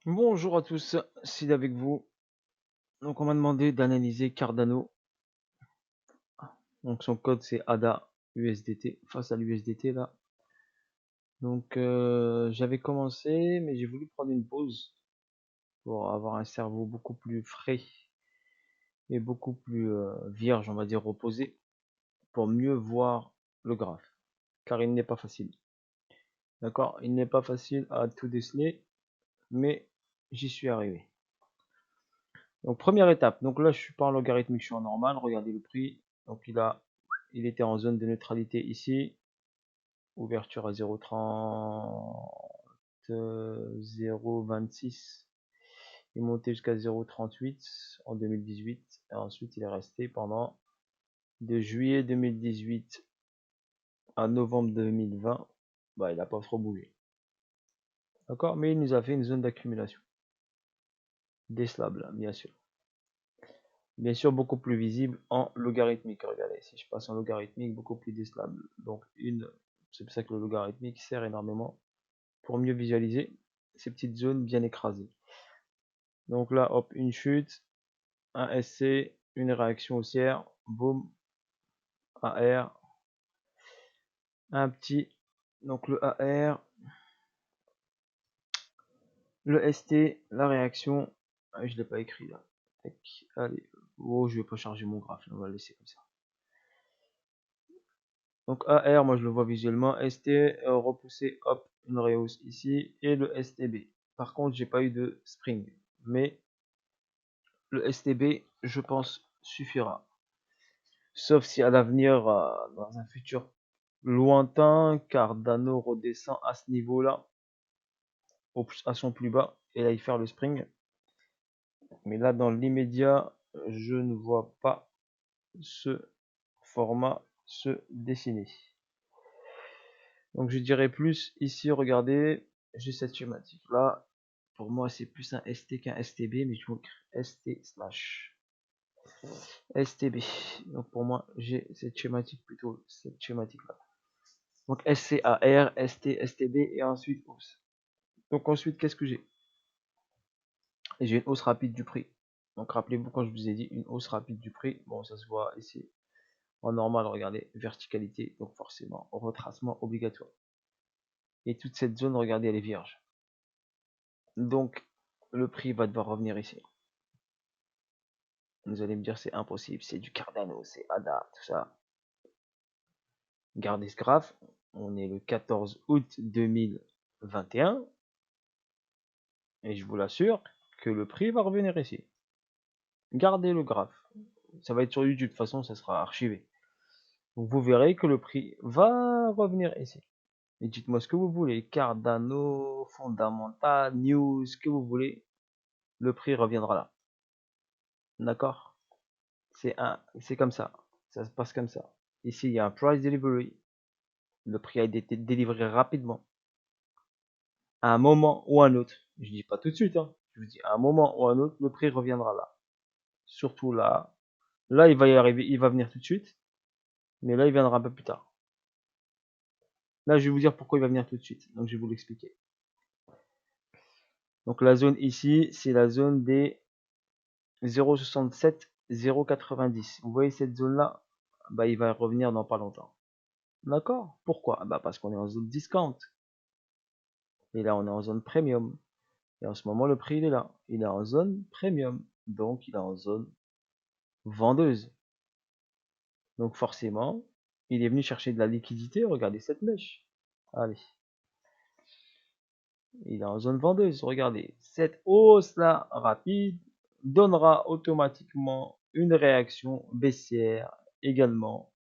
Bonjour à tous, Sid avec vous. Donc on m'a demandé d'analyser Cardano. Donc son code c'est ADA USDT face à l'USDT là. Donc j'avais commencé mais j'ai voulu prendre une pause pour avoir un cerveau beaucoup plus frais et beaucoup plus vierge, on va dire reposé, pour mieux voir le graphe. Car il n'est pas facile. D'accord. Il n'est pas facile à tout déceler, mais j'y suis arrivé. Donc première étape, donc là je suis pas en logarithmique, je suis en normal, regardez le prix, donc il était en zone de neutralité ici, ouverture à 0,30, 0,26, il est monté jusqu'à 0,38 en 2018, et ensuite il est resté pendant de juillet 2018 à novembre 2020, bah il n'a pas trop bougé, d'accord, mais il nous a fait une zone d'accumulation, décelable bien sûr. Bien sûr, beaucoup plus visible en logarithmique. Regardez, si je passe en logarithmique, beaucoup plus décelable. Donc, c'est pour ça que le logarithmique sert énormément pour mieux visualiser ces petites zones bien écrasées. Donc là, hop, une chute, un SC, une réaction haussière, boum, AR, un petit, donc le AR, le ST, la réaction, ah, je l'ai pas écrit là. Allez, oh, je vais pas charger mon graphe, on va le laisser comme ça. Donc AR, moi je le vois visuellement. ST, repoussé, hop, une rehausse ici. Et le STB. Par contre, j'ai pas eu de spring. Mais le STB, je pense, suffira. Sauf si à l'avenir, dans un futur lointain, Cardano redescend à ce niveau-là, à son plus bas, et là il fait le spring. Mais là, dans l'immédiat, je ne vois pas ce format se dessiner. Donc je dirais plus ici, regardez, j'ai cette schématique là. Pour moi, c'est plus un ST qu'un STB, mais je vous écrire ST slash STB. Donc pour moi, j'ai cette schématique plutôt, cette schématique là. Donc SCAR, ST, STB et ensuite hausse. Donc ensuite, qu'est-ce que j'ai? J'ai une hausse rapide du prix. Donc rappelez-vous quand je vous ai dit une hausse rapide du prix. Bon, ça se voit ici en normal, regardez, verticalité, donc forcément retracement obligatoire. Et toute cette zone, regardez, elle est vierge. Donc, le prix va devoir revenir ici. Vous allez me dire c'est impossible, c'est du Cardano, c'est ADA, tout ça. Gardez ce graphe. On est le 14 août 2021. Et je vous l'assure que le prix va revenir ici. Gardez le graphe. Ça va être sur YouTube, de toute façon, ça sera archivé. Donc vous verrez que le prix va revenir ici. Et dites-moi ce que vous voulez. Cardano, fondamental, news, ce que vous voulez. Le prix reviendra là. D'accord? C'est comme ça. Ça se passe comme ça. Ici, il y a un price delivery. Le prix a été délivré rapidement. À un moment ou un autre. Je dis pas tout de suite, hein. Je vous dis à un moment ou un autre, le prix reviendra là. Surtout là. Là, il va y arriver, il va venir tout de suite. Mais là, il viendra un peu plus tard. Là, je vais vous dire pourquoi il va venir tout de suite. Donc, je vais vous l'expliquer. Donc, la zone ici, c'est la zone des 0,67, 0,90. Vous voyez cette zone-là? Bah, il va revenir dans pas longtemps. D'accord? Pourquoi? Bah, parce qu'on est en zone discount. Et là, on est en zone premium. Et en ce moment, le prix, il est là. Il est en zone premium. Donc, il est en zone vendeuse. Donc, forcément, il est venu chercher de la liquidité. Regardez cette mèche. Allez. Il est en zone vendeuse. Regardez. Cette hausse-là, rapide, donnera automatiquement une réaction baissière également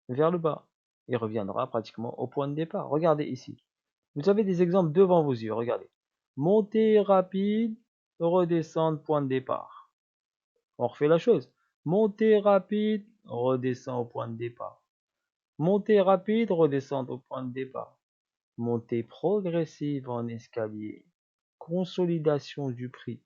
vers le bas. Il reviendra pratiquement au point de départ. Regardez ici. Vous avez des exemples devant vos yeux. Regardez. Montée rapide, redescendre, point de départ. On refait la chose. Montée rapide, redescend au point de départ. Montée rapide, redescendre au point de départ. Montée progressive en escalier. Consolidation du prix.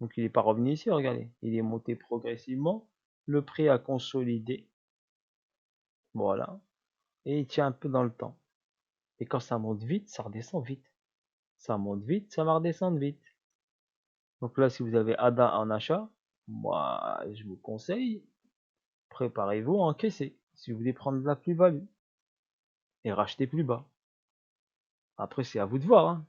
Donc il n'est pas revenu ici, regardez. Il est monté progressivement. Le prix a consolidé. Voilà. Et il tient un peu dans le temps. Et quand ça monte vite, ça redescend vite. Ça monte vite, ça va redescendre vite. Donc là, si vous avez ADA en achat, moi, je vous conseille, préparez-vous à encaisser. Si vous voulez prendre de la plus-value et racheter plus bas. Après, c'est à vous de voir, hein.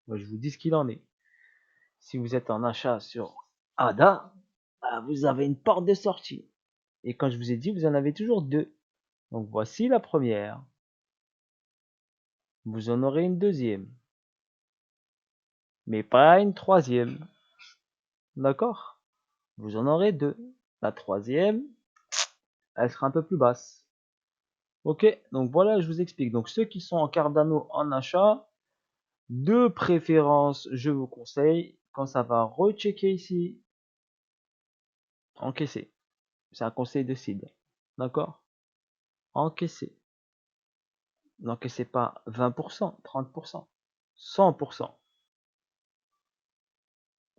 Moi, je vous dis ce qu'il en est. Si vous êtes en achat sur ADA, bah, vous avez une porte de sortie. Et quand je vous ai dit, vous en avez toujours deux. Donc voici la première. Vous en aurez une deuxième. Mais pas une troisième. D'accord? Vous en aurez deux. La troisième, elle sera un peu plus basse. Ok, donc voilà, je vous explique. Donc ceux qui sont en Cardano en achat, de préférence, je vous conseille, quand ça va rechecker ici, encaisser. C'est un conseil de cible. D'accord? Encaisser. N'encaissez pas 20%, 30%, 100%.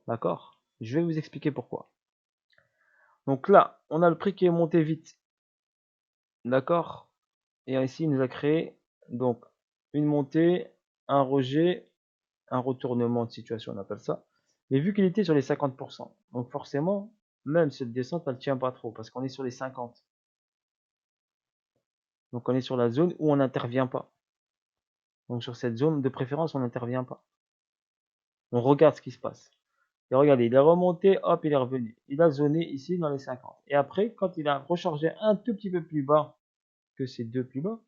D'accord? Je vais vous expliquer pourquoi. Donc là, on a le prix qui est monté vite. D'accord? Et ici, il nous a créé donc une montée, un rejet, un retournement de situation, on appelle ça. Mais vu qu'il était sur les 50%, donc forcément, même cette descente, elle ne tient pas trop, parce qu'on est sur les 50. Donc on est sur la zone où on n'intervient pas. Donc sur cette zone, de préférence, on n'intervient pas. On regarde ce qui se passe. Et regardez, il est remonté, hop, il est revenu. Il a zoné ici dans les 50. Et après, quand il a rechargé un tout petit peu plus bas que ces deux plus bas,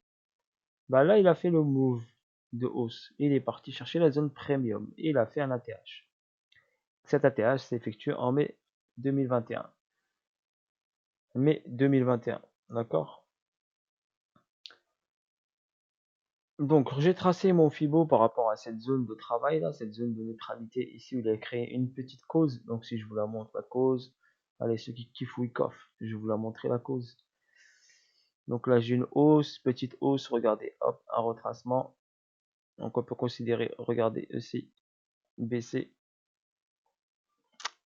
bah là, il a fait le move de hausse. Il est parti chercher la zone premium. Et il a fait un ATH. Cet ATH s'est effectué en mai 2021. Mai 2021. D'accord? Donc, j'ai tracé mon Fibo par rapport à cette zone de travail là, cette zone de neutralité ici où il a créé une petite cause. Donc, si je vous la montre la cause, allez, ceux qui kiffent Wyckoff, je vais vous la montrer la cause. Donc là, j'ai une hausse, petite hausse, regardez, hop, un retracement. Donc, on peut considérer, regardez, EC, BC,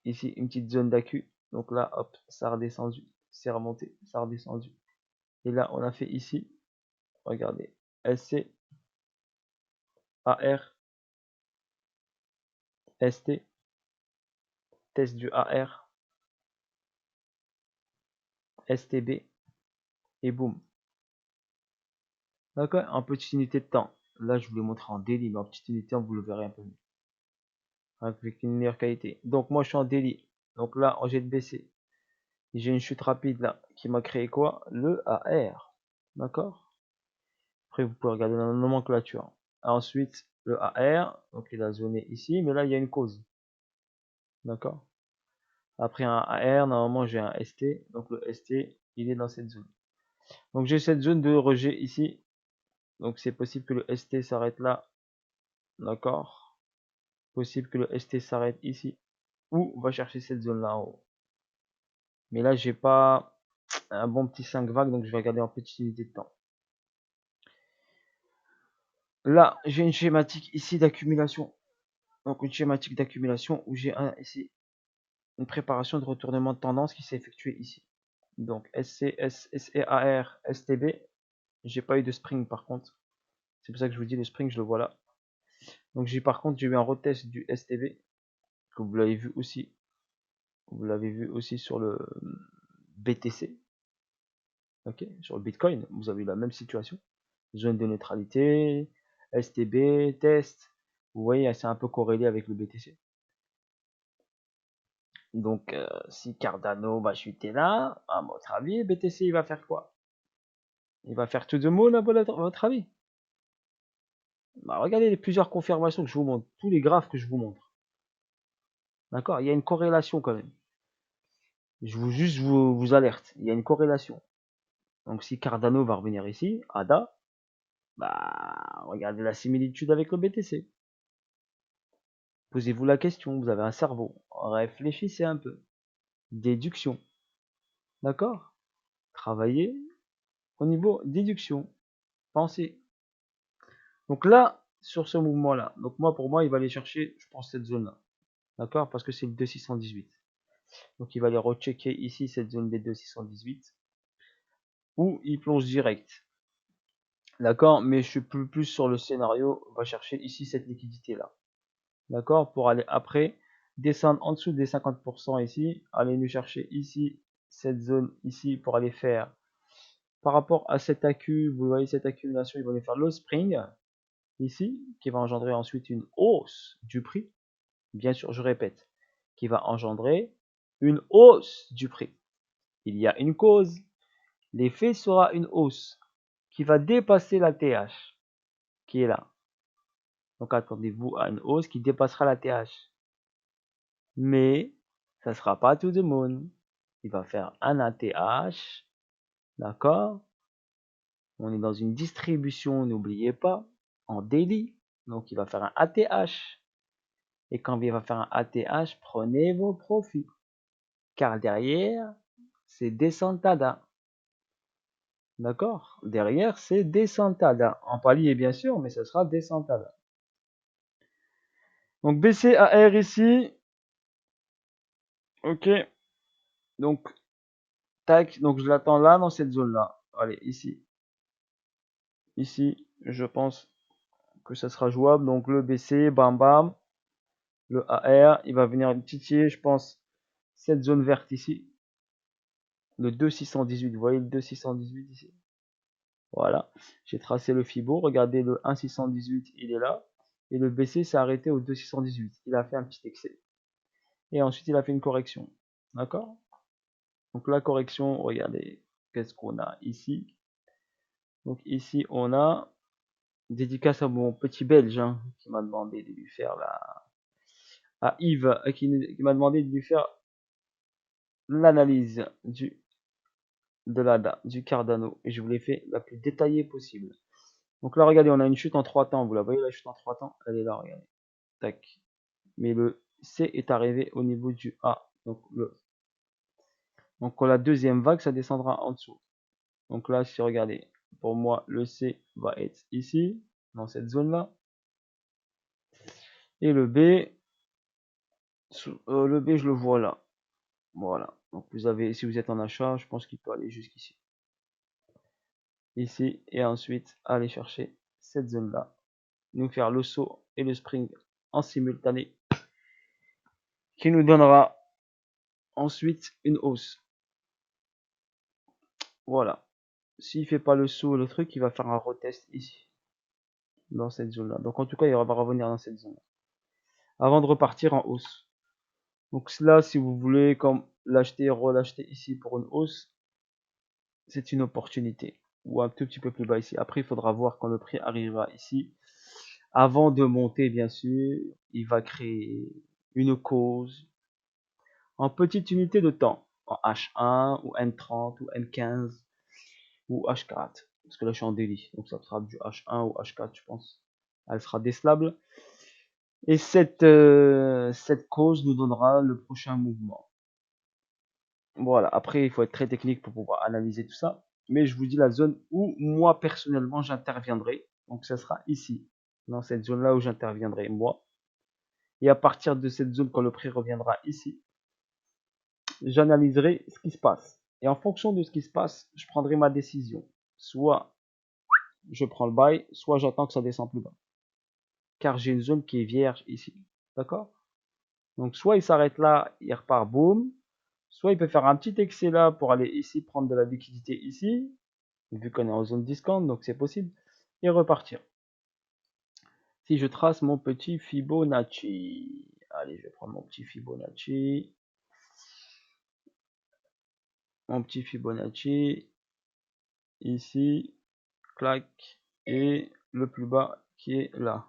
ici, une petite zone d'accu. Donc là, hop, ça a redescendu, c'est remonté, ça a redescendu. Et là, on a fait ici, regardez, SC, AR, ST, test du AR, STB, et boum. D'accord? En petite unité de temps. Là, je vous l'ai montré en daily, mais en petite unité, vous le verrez un peu mieux. Avec une meilleure qualité. Donc, moi, je suis en daily. Donc là, en jet de BC, j'ai une chute rapide là, qui m'a créé quoi? Le AR. D'accord? Après, vous pouvez regarder dans la nomenclature. Ensuite, le AR, donc il a zoné ici, mais là, il y a une cause. D'accord? Après un AR, normalement, j'ai un ST. Donc le ST, il est dans cette zone. Donc j'ai cette zone de rejet ici. Donc c'est possible que le ST s'arrête là. D'accord? Possible que le ST s'arrête ici. Ou va chercher cette zone là en haut. Mais là, j'ai pas un bon petit 5 vagues, donc je vais regarder en petite unité de temps. Là, j'ai une schématique ici d'accumulation. Donc une schématique d'accumulation où j'ai ici une préparation de retournement de tendance qui s'est effectuée ici. Donc SCS, SEAR, STB. J'ai pas eu de spring par contre. C'est pour ça que je vous dis le spring, je le vois là. Donc par contre, j'ai eu un retest du STB que vous l'avez vu aussi. Vous l'avez vu aussi sur le BTC. Ok, sur le Bitcoin, vous avez eu la même situation. Zone de neutralité, STB, test. Vous voyez, c'est un peu corrélé avec le BTC. Donc, si Cardano va chuter là, à votre avis, BTC, il va faire quoi? Il va faire to the moon, à votre avis? Bah, regardez les plusieurs confirmations que je vous montre, tous les graphes que je vous montre. D'accord? Il y a une corrélation quand même. Je vous juste vous alerte, il y a une corrélation. Donc si Cardano va revenir ici, ADA, bah regardez la similitude avec le BTC. Posez-vous la question, vous avez un cerveau, réfléchissez un peu. Déduction. D'accord? Travaillez au niveau déduction. Pensez. Donc là, sur ce mouvement-là, donc moi pour moi, il va aller chercher, je pense, cette zone-là. D'accord? Parce que c'est le 2618. Donc il va aller rechecker ici cette zone des 2618. Ou il plonge direct. D'accord? Mais je suis plus sur le scénario, on va chercher ici cette liquidité-là. d'accord, pour aller après descendre en dessous des 50% ici, aller nous chercher ici, cette zone ici, pour aller faire, par rapport à cet accu, vous voyez cette accumulation, il va aller faire le spring, ici, qui va engendrer ensuite une hausse du prix, bien sûr, je répète, qui va engendrer une hausse du prix. Il y a une cause, l'effet sera une hausse qui va dépasser la TH, qui est là. Donc attendez-vous à une hausse qui dépassera la TH. Mais ça ne sera pas tout le monde. Il va faire un ATH, d'accord? On est dans une distribution, n'oubliez pas, en daily. Donc il va faire un ATH. Et quand il va faire un ATH, prenez vos profits. Car derrière, c'est Descentada. D'accord? Derrière, c'est Descentada. En palier, bien sûr, mais ce sera Descentada. Donc BCAR ici. Ok. Donc, tac. Donc je l'attends là, dans cette zone-là. Allez, ici. Ici, je pense que ça sera jouable. Donc le BC, bam bam. Le AR, il va venir titiller, je pense, cette zone verte ici. Le 2,618. Vous voyez le 2,618 ici? Voilà. J'ai tracé le Fibo. Regardez le 1,618, il est là. Et le BC s'est arrêté au 2,618. Il a fait un petit excès. Et ensuite, il a fait une correction. D'accord? Donc la correction, regardez, qu'est-ce qu'on a ici? Donc ici, on a dédicace à mon petit belge hein, qui m'a demandé de lui faire à Yves qui m'a demandé de lui faire l'analyse du Cardano et je vous l'ai fait la plus détaillée possible. Donc là regardez, on a une chute en 3 temps, vous la voyez la chute en 3 temps, elle est là, regardez. Tac. Mais le C est arrivé au niveau du A. Donc la deuxième vague, ça descendra en dessous. Donc là, si regardez, pour moi, le C va être ici, dans cette zone-là. Et le B, je le vois là. Voilà. Donc vous avez, si vous êtes en achat, je pense qu'il peut aller jusqu'ici. Ici, et ensuite aller chercher cette zone-là. Nous faire le saut et le spring en simultané. Qui nous donnera ensuite une hausse. Voilà. S'il fait pas le saut, le truc, il va faire un retest ici. Dans cette zone-là. Donc en tout cas, il va revenir dans cette zone. Avant de repartir en hausse. Donc là, si vous voulez comme l'acheter, relâcher ici pour une hausse, c'est une opportunité. Ou un tout petit peu plus bas ici. Après, il faudra voir quand le prix arrivera ici. Avant de monter, bien sûr, il va créer une cause en petite unité de temps. En H1 ou N30 ou N15 ou H4. Parce que là, je suis en délit. Donc ça sera du H1 ou H4, je pense. Elle sera décelable. Et cette cause nous donnera le prochain mouvement. Voilà, après, il faut être très technique pour pouvoir analyser tout ça. Mais je vous dis la zone où moi, personnellement, j'interviendrai. Donc, ça sera ici, dans cette zone-là où j'interviendrai, moi. Et à partir de cette zone, quand le prix reviendra ici, j'analyserai ce qui se passe. Et en fonction de ce qui se passe, je prendrai ma décision. Soit je prends le buy, soit j'attends que ça descende plus bas. Car j'ai une zone qui est vierge ici. D'accord? Donc, soit il s'arrête là, il repart, boum. Soit il peut faire un petit excès là pour aller ici prendre de la liquidité ici, vu qu'on est en zone discount, donc c'est possible, et repartir. Si je trace mon petit Fibonacci, allez, je vais prendre mon petit Fibonacci, ici, clac, et le plus bas qui est là.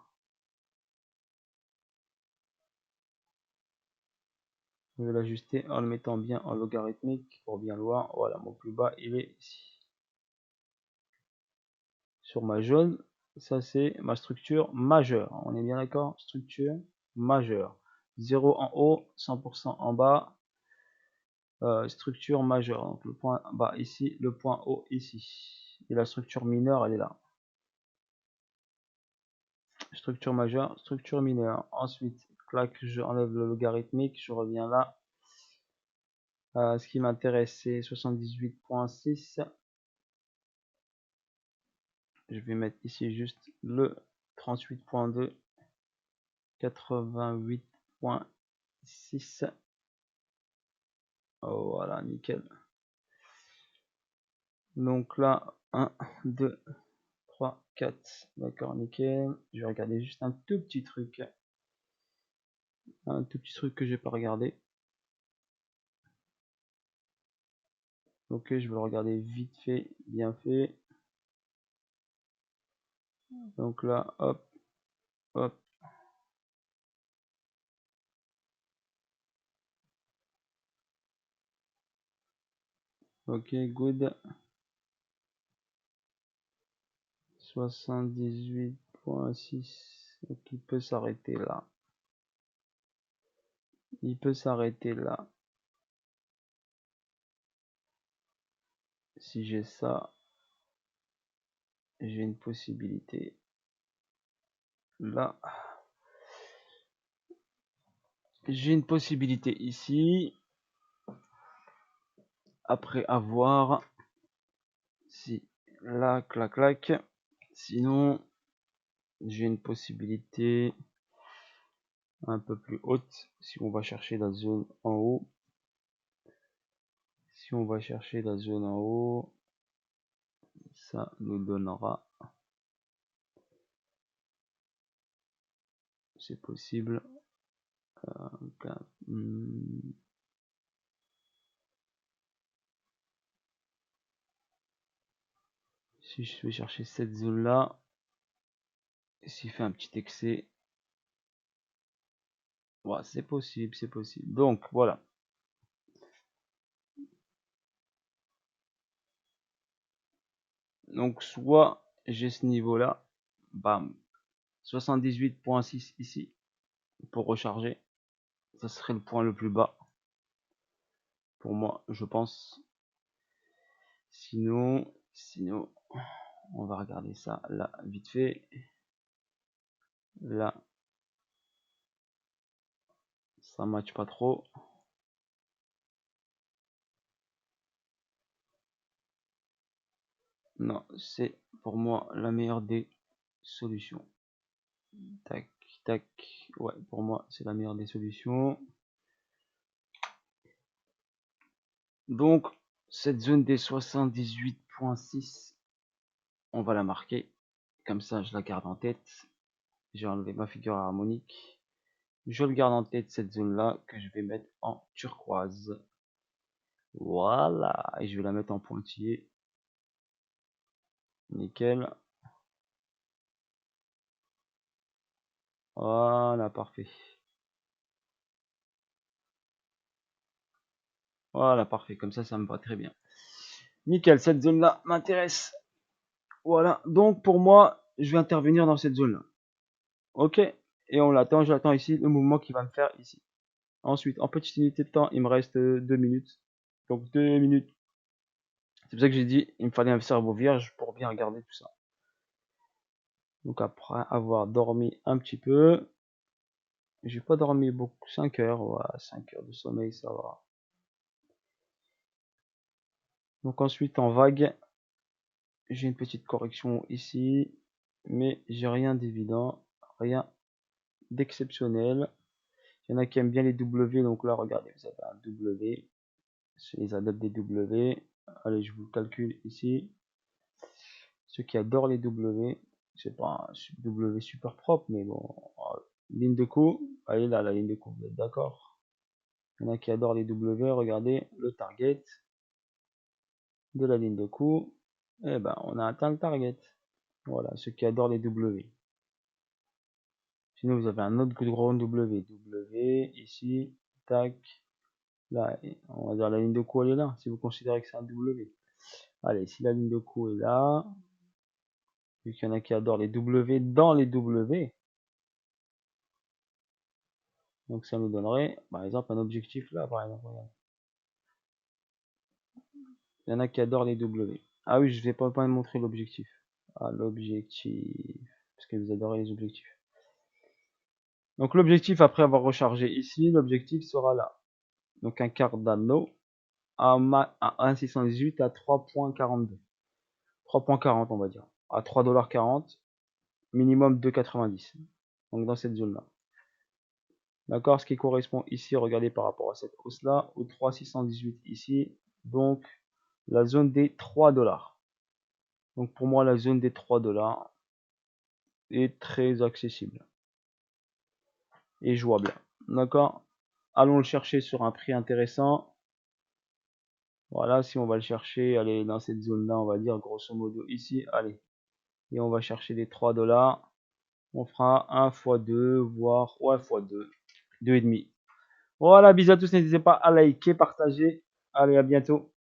Je vais l'ajuster en le mettant bien en logarithmique pour bien le voir. Voilà, mon plus bas, il est ici. Sur ma jaune, ça c'est ma structure majeure. On est bien d'accord? Structure majeure. 0 en haut, 100% en bas. Structure majeure. Donc le point bas ici, le point haut ici. Et la structure mineure, elle est là. Structure majeure, structure mineure. Ensuite, clac, je enlève le logarithmique, je reviens là. Ce qui m'intéresse, c'est 78.6. Je vais mettre ici juste le 38.2 88.6. Oh, voilà, nickel. Donc là, 1, 2, 3, 4. D'accord, nickel. Je vais regarder juste un tout petit truc. Un tout petit truc que j'ai pas regardé. Ok, je vais le regarder vite fait, bien fait. Donc là, hop, hop. Ok, good. 78.6. Donc il peut s'arrêter là. Il peut s'arrêter là. Si j'ai ça, j'ai une possibilité là. J'ai une possibilité ici. Après avoir si là, clac, clac. Sinon, j'ai une possibilité un peu plus haute. Si on va chercher la zone en haut. Si on va chercher la zone en haut, ça nous donnera. C'est possible. Si je vais chercher cette zone là, s'il fait un petit excès, ouais, c'est possible, c'est possible. Donc voilà. Donc soit j'ai ce niveau là, bam, 78.6 ici pour recharger. Ça serait le point le plus bas pour moi, je pense. Sinon, on va regarder ça là vite fait. Là, ça match pas trop. Non, c'est pour moi la meilleure des solutions. Tac, tac. Ouais, pour moi, c'est la meilleure des solutions. Donc, cette zone des 78.6, on va la marquer. Comme ça, je la garde en tête. J'ai enlevé ma figure harmonique. Je le garde en tête, cette zone-là, que je vais mettre en turquoise. Voilà. Et je vais la mettre en pointillé. Nickel. Voilà, parfait. Voilà, parfait. Comme ça me va très bien. Nickel, cette zone-là m'intéresse. Voilà. Donc, pour moi, je vais intervenir dans cette zone-là. Ok. Et on l'attend. J'attends ici le mouvement qu'il va me faire ici. Ensuite, en petite unité de temps, il me reste 2 minutes. Donc 2 minutes. C'est pour ça que j'ai dit, il me fallait un cerveau vierge pour bien regarder tout ça. Donc après avoir dormi un petit peu, j'ai pas dormi beaucoup, 5 heures, ouais, 5 heures de sommeil, ça va. Donc ensuite en vague, j'ai une petite correction ici, mais j'ai rien d'évident, rien d'exceptionnel. Il y en a qui aiment bien les W, donc là regardez, vous avez un W, c'est les adeptes des W. Allez, je vous calcule ici. Ceux qui adorent les W, c'est pas un W super propre, mais bon, ligne de coup, allez là, la ligne de coup, vous êtes d'accord? Il y en a qui adorent les W, regardez le target de la ligne de coup, et ben on a atteint le target. Voilà, ceux qui adorent les W. Sinon vous avez un autre gros W, W ici, tac, là, on va dire la ligne de coup elle est là, si vous considérez que c'est un W. Allez, si la ligne de coup est là, vu qu'il y en a qui adorent les W dans les W, donc ça nous donnerait, par exemple, un objectif là, par exemple. Regarde. Il y en a qui adorent les W. Ah oui, je vais pas montrer l'objectif. Ah, l'objectif. Parce que vous adorez les objectifs. Donc l'objectif, après avoir rechargé ici, l'objectif sera là. Donc un Cardano à 1,618 à 3,42. 3,40 on va dire. À 3,40$. Minimum 2,90. Donc dans cette zone là. D'accord, ce qui correspond ici, regardez par rapport à cette hausse là, au 3,618 ici, donc la zone des 3 dollars. Donc pour moi, la zone des 3 dollars est très accessible et jouable. D'accord, allons le chercher sur un prix intéressant. Voilà, si on va le chercher, allez, dans cette zone-là, on va dire grosso modo ici, allez. Et on va chercher les 3 dollars. On fera 1 fois 2, voire ouais, fois 2, 2,5. Voilà, bisous à tous, n'hésitez pas à liker, partager. Allez, à bientôt.